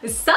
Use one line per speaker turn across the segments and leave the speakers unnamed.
Salut!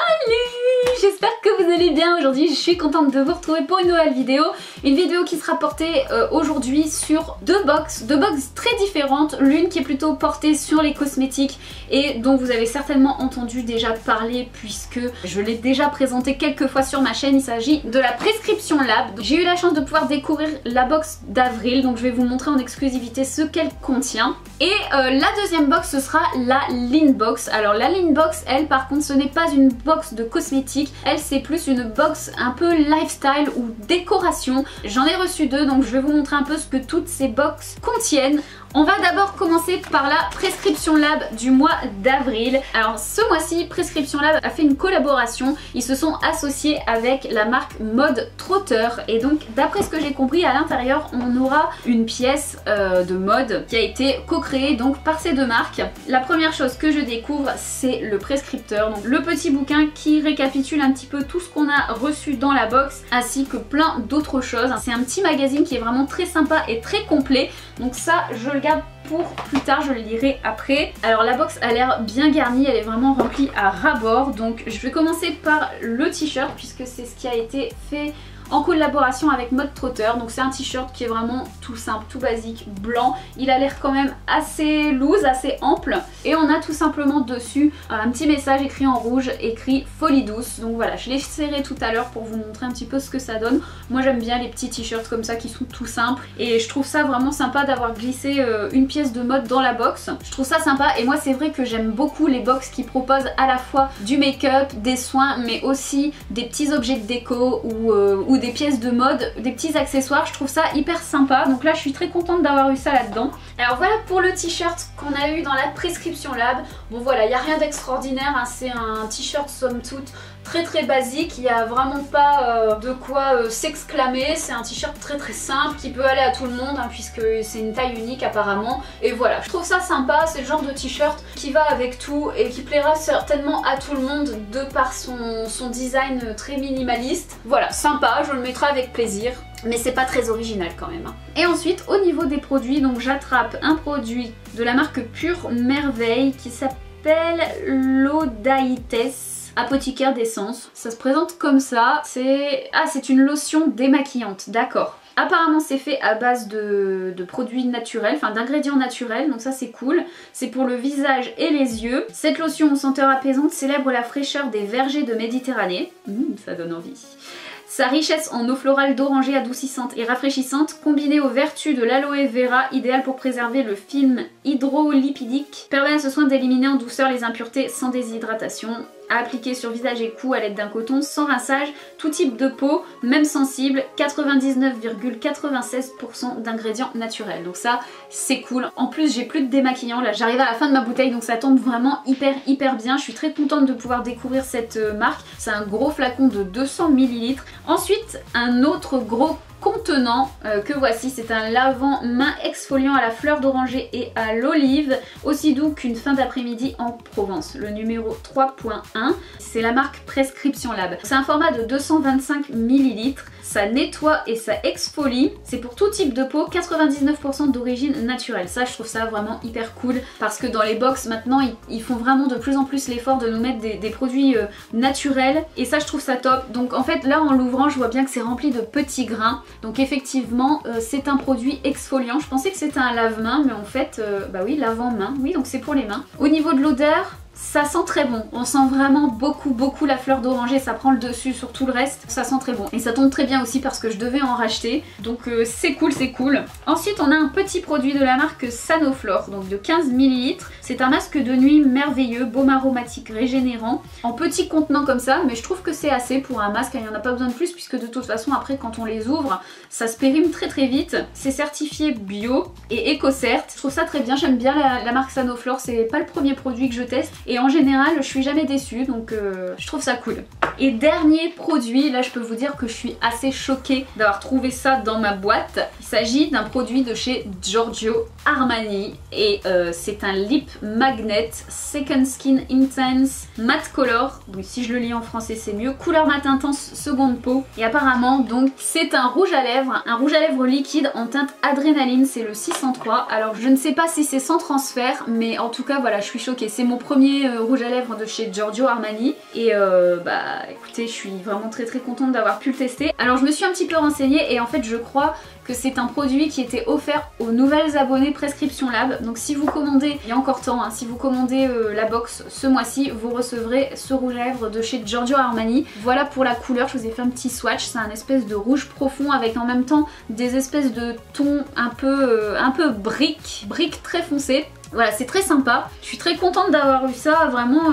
J'espère que vous allez bien. Aujourd'hui je suis contente de vous retrouver pour une nouvelle vidéo. Une vidéo qui sera portée aujourd'hui sur deux box très différentes. L'une qui est plutôt portée sur les cosmétiques et dont vous avez certainement entendu déjà parler puisque je l'ai déjà présenté quelques fois sur ma chaîne. Il s'agit de la Prescription Lab. J'ai eu la chance de pouvoir découvrir la box d'avril, donc je vais vous montrer en exclusivité ce qu'elle contient. Et la deuxième box, ce sera la Lean Box. Alors la Lean Box, elle par contre, ce n'est pas une box de cosmétiques, elle c'est plus une box un peu lifestyle ou décoration. J'en ai reçu deux, donc je vais vous montrer un peu ce que toutes ces box contiennent. On va d'abord commencer par la Prescription Lab du mois d'avril. Alors ce mois-ci, Prescription Lab a fait une collaboration. Ils se sont associés avec la marque Mode Trotter. Et donc d'après ce que j'ai compris, à l'intérieur on aura une pièce de mode qui a été co-créée donc par ces deux marques. La première chose que je découvre, c'est le prescripteur. Donc le petit bouquin qui récapitule un petit peu tout ce qu'on a reçu dans la box ainsi que plein d'autres choses. C'est un petit magazine qui est vraiment très sympa et très complet. Donc ça, je le garde pour plus tard, je le lirai après. Alors la box a l'air bien garnie, elle est vraiment remplie à ras-bord. Donc je vais commencer par le t-shirt puisque c'est ce qui a été fait en collaboration avec Mode Trotter. Donc c'est un t-shirt qui est vraiment tout simple, tout basique, blanc. Il a l'air quand même assez loose, assez ample. Et on a tout simplement dessus un petit message écrit en rouge, écrit Folie douce. Donc voilà, je l'ai serré tout à l'heure pour vous montrer un petit peu ce que ça donne. Moi j'aime bien les petits t-shirts comme ça qui sont tout simples. Et je trouve ça vraiment sympa d'avoir glissé une pièce de mode dans la box. Je trouve ça sympa et moi c'est vrai que j'aime beaucoup les box qui proposent à la fois du make-up, des soins, mais aussi des petits objets de déco ou des pièces de mode, des petits accessoires. Je trouve ça hyper sympa, donc là je suis très contente d'avoir eu ça là-dedans. Alors voilà pour le t-shirt qu'on a eu dans la Prescription Lab. Bon voilà, il n'y a rien d'extraordinaire, hein. C'est un t-shirt somme toute très basique, il n'y a vraiment pas de quoi s'exclamer. C'est un t-shirt très simple qui peut aller à tout le monde hein, puisque c'est une taille unique apparemment. Et voilà, je trouve ça sympa, c'est le genre de t-shirt qui va avec tout et qui plaira certainement à tout le monde de par son design très minimaliste. Voilà, sympa, je le mettrai avec plaisir. Mais c'est pas très original quand même. Et ensuite au niveau des produits, donc j'attrape un produit de la marque Pure Merveille qui s'appelle l'Odaites apothicaire d'essence. Ça se présente comme ça. C'est une lotion démaquillante, d'accord. Apparemment c'est fait à base de produits naturels, enfin d'ingrédients naturels, donc ça c'est cool. C'est pour le visage et les yeux. Cette lotion aux senteurs apaisantes célèbre la fraîcheur des vergers de Méditerranée. Ça donne envie. Sa richesse en eau florale d'oranger adoucissante et rafraîchissante, combinée aux vertus de l'aloe vera, idéale pour préserver le film hydrolipidique, permet à ce soin d'éliminer en douceur les impuretés sans déshydratation. À appliquer sur visage et cou à l'aide d'un coton sans rinçage, tout type de peau, même sensible, 99,96% d'ingrédients naturels. Donc ça, c'est cool. En plus, j'ai plus de démaquillant. Là, j'arrive à la fin de ma bouteille, donc ça tombe vraiment hyper bien. Je suis très contente de pouvoir découvrir cette marque. C'est un gros flacon de 200 ml. Ensuite, un autre gros contenant que voici, c'est un lavant main exfoliant à la fleur d'oranger et à l'olive, aussi doux qu'une fin d'après-midi en Provence. Le numéro 3.1, c'est la marque Prescription Lab. C'est un format de 225 ml. Ça nettoie et ça exfolie. C'est pour tout type de peau, 99% d'origine naturelle. Ça, je trouve ça vraiment hyper cool parce que dans les box maintenant, ils font vraiment de plus en plus l'effort de nous mettre des produits naturels et ça, je trouve ça top. Donc en fait, là en l'ouvrant, je vois bien que c'est rempli de petits grains. Donc effectivement, c'est un produit exfoliant. Je pensais que c'était un lave-main, mais en fait, bah oui, lavant-main. Oui, donc c'est pour les mains. Au niveau de l'odeur, ça sent très bon, on sent vraiment beaucoup la fleur d'oranger, ça prend le dessus sur tout le reste, ça sent très bon. Et ça tombe très bien aussi parce que je devais en racheter, donc c'est cool, c'est cool. Ensuite on a un petit produit de la marque Sanoflore, donc de 15 ml. C'est un masque de nuit merveilleux, baume aromatique régénérant, en petit contenant comme ça, mais je trouve que c'est assez pour un masque, il n'y en a pas besoin de plus puisque de toute façon après quand on les ouvre, ça se périme très vite. C'est certifié bio et éco-cert, je trouve ça très bien, j'aime bien la marque Sanoflore, c'est pas le premier produit que je teste. Et en général, je suis jamais déçue, donc je trouve ça cool. Et dernier produit, là je peux vous dire que je suis assez choquée d'avoir trouvé ça dans ma boîte. Il s'agit d'un produit de chez Giorgio Armani et c'est un lip magnet Second Skin Intense Matte Color. Donc si je le lis en français c'est mieux. Couleur matte intense seconde peau. Et apparemment donc c'est un rouge à lèvres liquide en teinte adrénaline, c'est le 603. Alors je ne sais pas si c'est sans transfert, mais en tout cas voilà, je suis choquée. C'est mon premier premier rouge à lèvres de chez Giorgio Armani et bah écoutez, je suis vraiment très contente d'avoir pu le tester. Alors je me suis un petit peu renseignée et en fait je crois que c'est un produit qui était offert aux nouvelles abonnées Prescription Lab. Donc si vous commandez, il y a encore temps, hein, si vous commandez la box ce mois-ci, vous recevrez ce rouge à lèvres de chez Giorgio Armani. Voilà pour la couleur, je vous ai fait un petit swatch, c'est un espèce de rouge profond avec en même temps des espèces de tons un peu brique très foncé. Voilà, c'est très sympa. Je suis très contente d'avoir eu ça. Vraiment,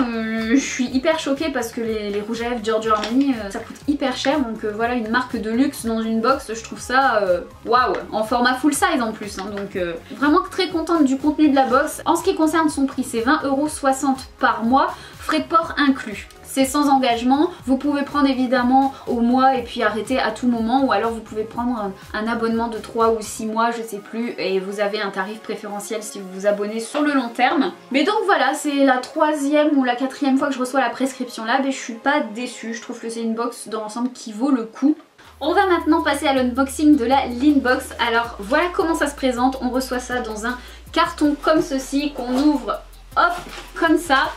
je suis hyper choquée parce que les rouges à lèvres Giorgio Armani, ça coûte hyper cher. Donc voilà, une marque de luxe dans une box, je trouve ça waouh, en format full size en plus. Hein, donc vraiment très contente du contenu de la box. En ce qui concerne son prix, c'est 20,60 € par mois, frais de port inclus. C'est sans engagement, vous pouvez prendre évidemment au mois et puis arrêter à tout moment, ou alors vous pouvez prendre un abonnement de 3 ou 6 mois, je sais plus, et vous avez un tarif préférentiel si vous vous abonnez sur le long terme. Mais donc voilà, c'est la 3e ou la 4e fois que je reçois la Prescription Lab et je suis pas déçue, je trouve que c'est une box dans l'ensemble qui vaut le coup. On va maintenant passer à l'unboxing de la Linbox. Alors voilà comment ça se présente, on reçoit ça dans un carton comme ceci qu'on ouvre, hop, comme ça.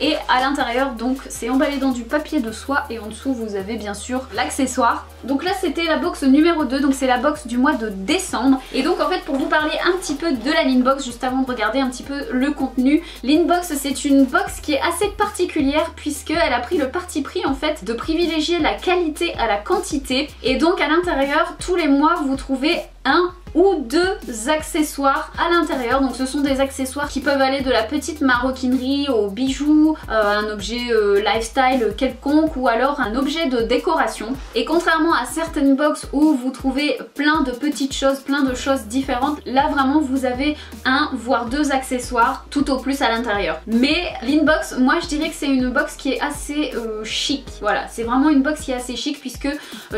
Et à l'intérieur donc c'est emballé dans du papier de soie et en dessous vous avez bien sûr l'accessoire. Donc là c'était la box numéro 2, donc c'est la box du mois de décembre. Et donc en fait pour vous parler un petit peu de la Linbox juste avant de regarder un petit peu le contenu. Linbox c'est une box qui est assez particulière puisqu'elle a pris le parti pris en fait de privilégier la qualité à la quantité. Et donc à l'intérieur tous les mois vous trouvez un ou 2 accessoires à l'intérieur. Donc ce sont des accessoires qui peuvent aller de la petite maroquinerie aux bijoux, un objet lifestyle quelconque ou alors un objet de décoration. Et contrairement à certaines box où vous trouvez plein de petites choses, plein de choses différentes, là vraiment vous avez un voire 2 accessoires tout au plus à l'intérieur. Mais Linbox, moi je dirais que c'est une box qui est assez chic. Voilà, c'est vraiment une box qui est assez chic puisque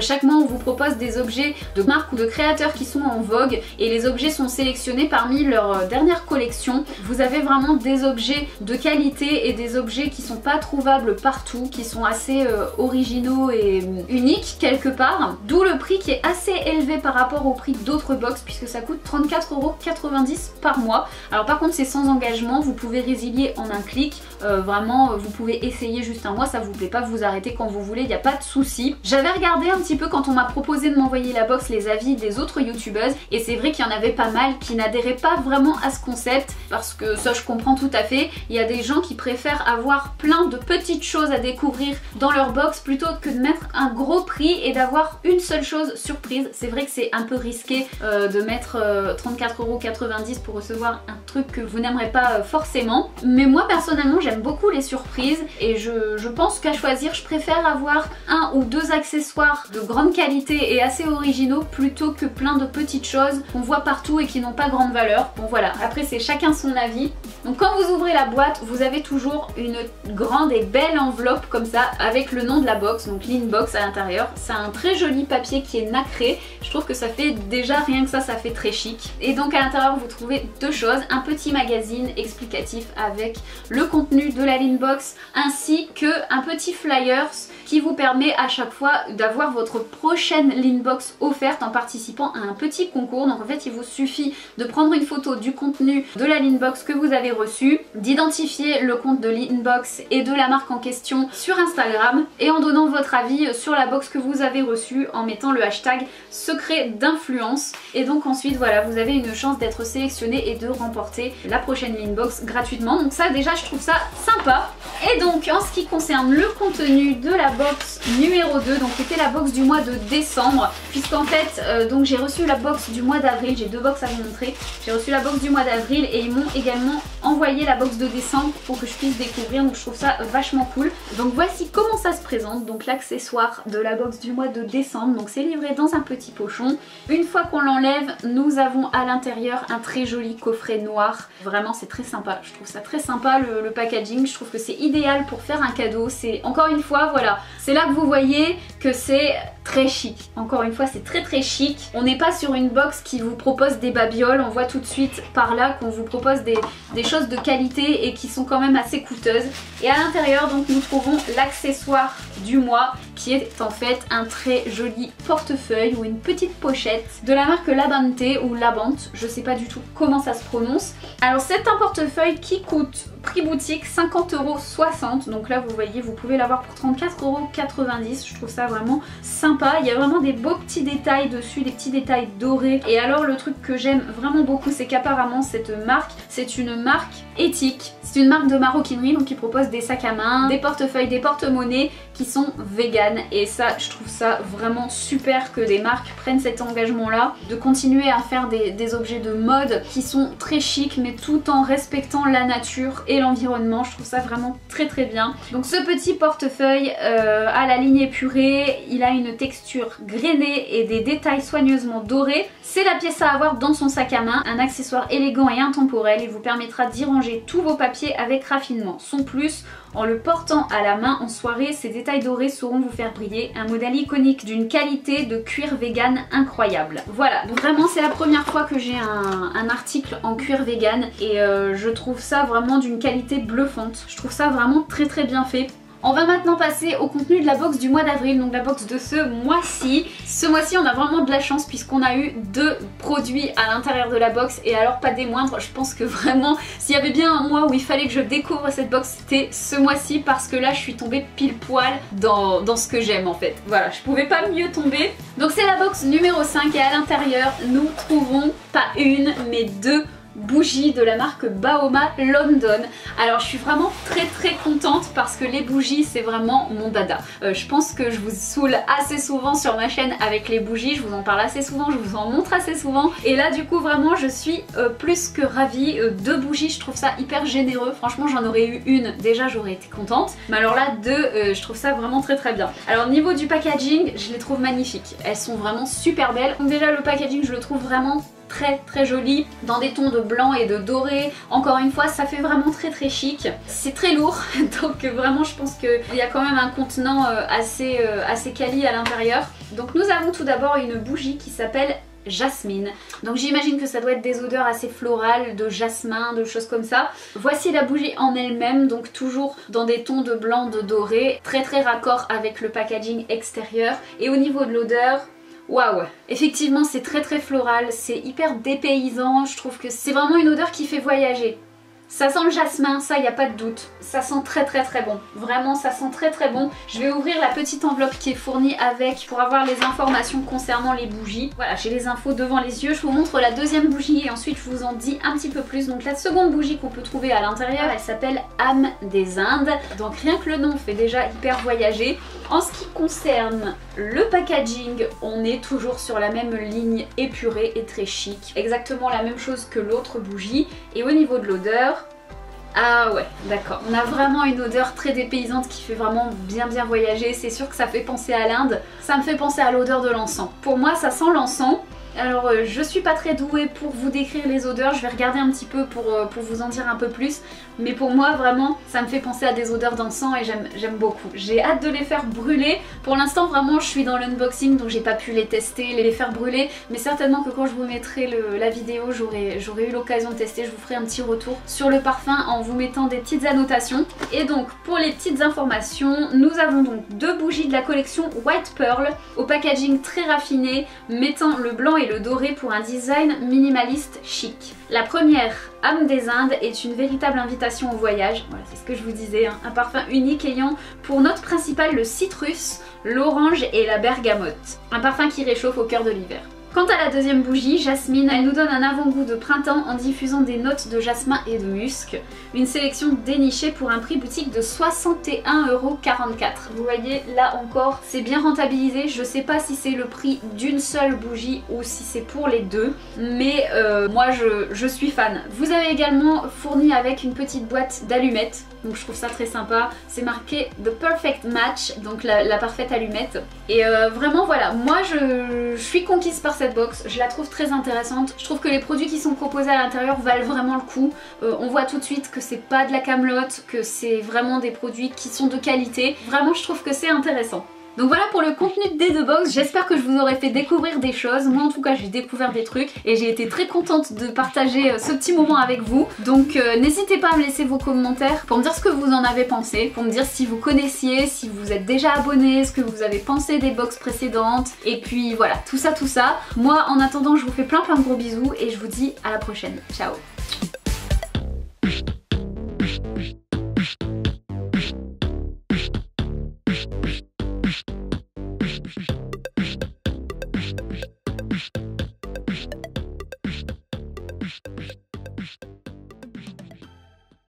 chaque mois on vous propose des objets de marques ou de créateurs qui sont en vogue et les objets sont sélectionnés parmi leur dernière collection. Vous avez vraiment des objets de qualité et des objets qui sont pas trouvables partout, qui sont assez originaux et uniques quelque part, d'où le prix qui est assez élevé par rapport au prix d'autres box puisque ça coûte 34,90 € par mois. Alors par contre c'est sans engagement, vous pouvez résilier en un clic, vraiment vous pouvez essayer juste un mois, ça vous plaît pas vous arrêtez quand vous voulez, il n'y a pas de souci. J'avais regardé un petit peu quand on m'a proposé de m'envoyer la box les avis des autres youtubeuses et c'est vrai qu'il y en avait pas mal qui n'adhéraient pas vraiment à ce concept parce que ça je comprends tout à fait. Il y a des gens qui préfèrent avoir plein de petites choses à découvrir dans leur box plutôt que de mettre un gros prix et d'avoir une seule chose surprise. C'est vrai que c'est un peu risqué de mettre 34,90 € pour recevoir un truc que vous n'aimerez pas forcément. Mais moi personnellement j'aime beaucoup les surprises et je pense qu'à choisir je préfère avoir 1 ou 2 accessoires de grande qualité et assez originaux plutôt que plein de petites choses qu'on voit partout et qui n'ont pas grande valeur. Bon voilà, après c'est chacun son avis. Donc quand vous ouvrez la boîte, vous avez toujours une grande et belle enveloppe comme ça avec le nom de la box, donc Linbox à l'intérieur. C'est un très joli papier qui est nacré. Je trouve que ça fait déjà rien que ça fait très chic. Et donc à l'intérieur vous trouvez 2 choses, un petit magazine explicatif avec le contenu de la Linbox ainsi que un petit flyers qui vous permet à chaque fois d'avoir votre prochaine Linbox offerte en participant à un petit concours. Donc en fait il vous suffit de prendre une photo du contenu de la Linbox que vous avez reçu, d'identifier le compte de Linbox et de la marque en question sur Instagram et en donnant votre avis sur la box que vous avez reçue en mettant le hashtag secret d'influence. Et donc ensuite voilà, vous avez une chance d'être sélectionné et de remporter la prochaine Linbox gratuitement. Donc ça déjà je trouve ça sympa. Et donc en ce qui concerne le contenu de la box numéro 2, donc c'était la box du mois de décembre, puisqu'en fait donc j'ai reçu la box du mois d'avril, j'ai 2 box à vous montrer. J'ai reçu la box du mois d'avril et ils m'ont également envoyé la box de décembre pour que je puisse découvrir, donc je trouve ça vachement cool. Donc voici comment ça se présente, donc l'accessoire de la box du mois de décembre, donc c'est livré dans un petit pochon. Une fois qu'on l'enlève, nous avons à l'intérieur un très joli coffret noir, vraiment c'est très sympa, je trouve ça très sympa le packaging, je trouve que c'est idéal pour faire un cadeau. C'est encore une fois voilà, c'est là que vous voyez que c'est très chic. Encore une fois, c'est très chic. On n'est pas sur une box qui vous propose des babioles. On voit tout de suite par là qu'on vous propose des choses de qualité et qui sont quand même assez coûteuses. Et à l'intérieur, donc, nous trouvons l'accessoire du mois qui est en fait un très joli portefeuille ou une petite pochette de la marque Labante ou Labante, je sais pas du tout comment ça se prononce. Alors c'est un portefeuille qui coûte prix boutique 50,60 €, donc là vous voyez vous pouvez l'avoir pour 34,90 €, je trouve ça vraiment sympa. Il y a vraiment des beaux petits détails dessus, des petits détails dorés. Et alors le truc que j'aime vraiment beaucoup, c'est qu'apparemment cette marque, c'est une marque éthique. C'est une marque de maroquinerie donc qui propose des sacs à main, des portefeuilles, des porte-monnaies qui sont véganes. Et ça, je trouve ça vraiment super que des marques prennent cet engagement là, de continuer à faire des objets de mode qui sont très chics mais tout en respectant la nature et l'environnement. Je trouve ça vraiment très bien. Donc ce petit portefeuille à la ligne épurée, il a une texture grainée et des détails soigneusement dorés. C'est la pièce à avoir dans son sac à main, un accessoire élégant et intemporel. Il vous permettra d'y ranger tous vos papiers avec raffinement. Son plus, en le portant à la main en soirée, ces détails dorés sauront vous faire briller. Un modèle iconique d'une qualité de cuir vegan incroyable. Voilà, donc vraiment c'est la première fois que j'ai un article en cuir vegan et je trouve ça vraiment d'une qualité bluffante. Je trouve ça vraiment très bien fait. On va maintenant passer au contenu de la box du mois d'avril, donc la box de ce mois-ci. Ce mois-ci on a vraiment de la chance puisqu'on a eu 2 produits à l'intérieur de la box et alors pas des moindres. Je pense que vraiment s'il y avait bien un mois où il fallait que je découvre cette box, c'était ce mois-ci parce que là je suis tombée pile poil dans ce que j'aime en fait. Voilà, je pouvais pas mieux tomber. Donc c'est la box numéro 5 et à l'intérieur nous trouvons pas une mais 2 bougies de la marque Bahoma London. Alors je suis vraiment très contente parce que les bougies c'est vraiment mon dada. Je pense que je vous saoule assez souvent sur ma chaîne avec les bougies, je vous en parle assez souvent, je vous en montre assez souvent et là du coup vraiment je suis plus que ravie. 2 bougies, je trouve ça hyper généreux, franchement j'en aurais eu une, déjà j'aurais été contente, mais alors là 2, je trouve ça vraiment très bien. Alors au niveau du packaging, je les trouve magnifiques, elles sont vraiment super belles. Donc déjà le packaging je le trouve vraiment très joli, dans des tons de blanc et de doré. Encore une fois ça fait vraiment très chic. C'est très lourd donc vraiment je pense qu'il y a quand même un contenant assez quali à l'intérieur. Donc nous avons tout d'abord une bougie qui s'appelle Jasmine. Donc j'imagine que ça doit être des odeurs assez florales, de jasmin, de choses comme ça. Voici la bougie en elle-même, donc toujours dans des tons de blanc, de doré, très raccord avec le packaging extérieur. Et au niveau de l'odeur, waouh, effectivement c'est très floral, c'est hyper dépaysant, je trouve que c'est vraiment une odeur qui fait voyager. Ça sent le jasmin, ça y a pas de doute. Ça sent très bon. Vraiment ça sent très bon. Je vais ouvrir la petite enveloppe qui est fournie avec pour avoir les informations concernant les bougies. Voilà, j'ai les infos devant les yeux. Je vous montre la deuxième bougie et ensuite je vous en dis un petit peu plus. Donc la seconde bougie qu'on peut trouver à l'intérieur, elle s'appelle Âme des Indes. Donc rien que le nom fait déjà hyper voyager. En ce qui concerne le packaging, on est toujours sur la même ligne épurée et très chic. Exactement la même chose que l'autre bougie. Et au niveau de l'odeur, ah ouais, d'accord. On a vraiment une odeur très dépaysante qui fait vraiment bien voyager. C'est sûr que ça fait penser à l'Inde. Ça me fait penser à l'odeur de l'encens. Pour moi, ça sent l'encens. Alors je suis pas très douée pour vous décrire les odeurs, je vais regarder un petit peu pour vous en dire un peu plus, mais pour moi vraiment ça me fait penser à des odeurs d'encens et j'aime beaucoup. J'ai hâte de les faire brûler. Pour l'instant vraiment je suis dans l'unboxing donc j'ai pas pu les tester, les faire brûler, mais certainement que quand je vous mettrai la vidéo j'aurai eu l'occasion de tester, je vous ferai un petit retour sur le parfum en vous mettant des petites annotations. Et donc pour les petites informations, nous avons donc 2 bougies de la collection White Pearl au packaging très raffiné, mettant le blanc et le doré pour un design minimaliste chic. La première, Âme des Indes, est une véritable invitation au voyage. Voilà, c'est ce que je vous disais, hein. Un parfum unique ayant pour note principale le citrus, l'orange et la bergamote. Un parfum qui réchauffe au cœur de l'hiver. Quant à la deuxième bougie, Jasmine, elle nous donne un avant-goût de printemps en diffusant des notes de jasmin et de musc. Une sélection dénichée pour un prix boutique de 61,44 €. Vous voyez, là encore, c'est bien rentabilisé. Je sais pas si c'est le prix d'une seule bougie ou si c'est pour les 2. Mais moi, je suis fan. Vous avez également fourni avec une petite boîte d'allumettes. donc je trouve ça très sympa. C'est marqué The Perfect Match, donc la parfaite allumette. Et vraiment voilà, moi je suis conquise par cette box, je la trouve très intéressante. Je trouve que les produits qui sont proposés à l'intérieur valent vraiment le coup. On voit tout de suite que c'est pas de la camelote, que c'est vraiment des produits qui sont de qualité. Vraiment je trouve que c'est intéressant. Donc voilà pour le contenu des deux box, j'espère que je vous aurai fait découvrir des choses. Moi en tout cas j'ai découvert des trucs et j'ai été très contente de partager ce petit moment avec vous. Donc n'hésitez pas à me laisser vos commentaires pour me dire ce que vous en avez pensé, pour me dire si vous connaissiez, si vous êtes déjà abonné, ce que vous avez pensé des box précédentes. Et puis voilà, tout ça. Moi en attendant je vous fais plein de gros bisous et je vous dis à la prochaine. Ciao.